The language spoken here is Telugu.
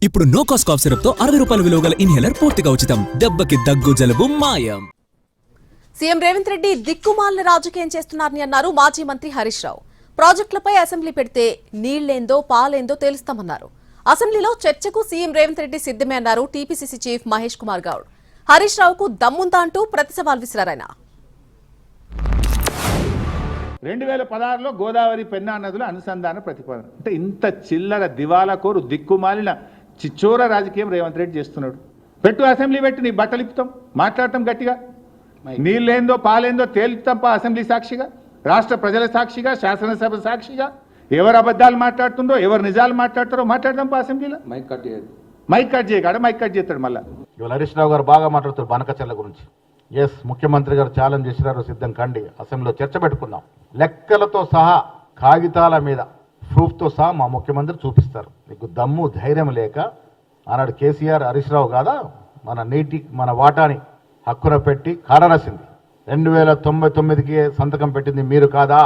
ఇప్పుడు నో కాస్ట్ కాఫ్ సిరప్ తో 60 రూపాయల విలువ గల ఇన్హేలర్ పూర్తిగా ఉచితం. దెబ్బకి దగ్గు జలుబు మాయం. సీఎం రేవంత్ రెడ్డి దిక్కుమాలిన రాజకీయం చేస్తున్నారని అన్నారు మాజీ మంత్రి హరీష్ రావు. ప్రాజెక్టులపై అసెంబ్లీ పెడితే నీళ్లేందో పాలేందో తెలుస్తామన్నారు. అసెంబ్లీలో చర్చకు సీఎం రేవంత్ రెడ్డి సిద్ధమే అన్నారు టీపీసీసీ చీఫ్ మహేష్ కుమార్ గౌడ్. హరీష్ రావుకు దమ్ముందా అంటూ ప్రతి సవాల్ విసిరారాయన. 2016లో గోదావరి పెన్నా నదుల అనుసంధాన ప్రతిపాదన అంటే ఇంత చిల్లర దివాలా కోరు దిక్కుమాలిన చిచ్చోర రాజకీయం రేవంత్ రెడ్డి చేస్తున్నాడు. పెట్టు అసెంబ్లీ పెట్టి నీ బట్టలు ఇప్పుతాం, మాట్లాడటం గట్టిగా, నీళ్ళేందో పాలేందో తేలుతాంపా అసెంబ్లీ సాక్షిగా, రాష్ట్ర ప్రజల సాక్షిగా, శాసనసభ సాక్షిగా. ఎవరు అబద్ధాలు మాట్లాడుతుండో, ఎవరు నిజాలు మాట్లాడతారో మాట్లాడదాంపా అసెంబ్లీలో. మైక్ కట్ చేయగాడ మైక్ కట్ చేస్తాడు. మళ్ళీ ఇవాళ హరీష్ రావు గారు బాగా మాట్లాడుతారు బనకచర్ల గురించి. ఎస్, ముఖ్యమంత్రి గారు ఛాలెంజ్ చేసినారు, సిద్ధం కండి, అసెంబ్లీలో చర్చ పెట్టుకుందాం. లెక్కలతో సహా, కాగితాల మీద ప్రూఫ్తో సహా మా ముఖ్యమంత్రి చూపిస్తారు. మీకు దమ్ము ధైర్యం లేక ఆనాడు కేసీఆర్ హరీష్ రావు కాదా మన వాటాని హక్కున పెట్టి కారరాసింది. 2099కి సంతకం పెట్టింది మీరు కాదా?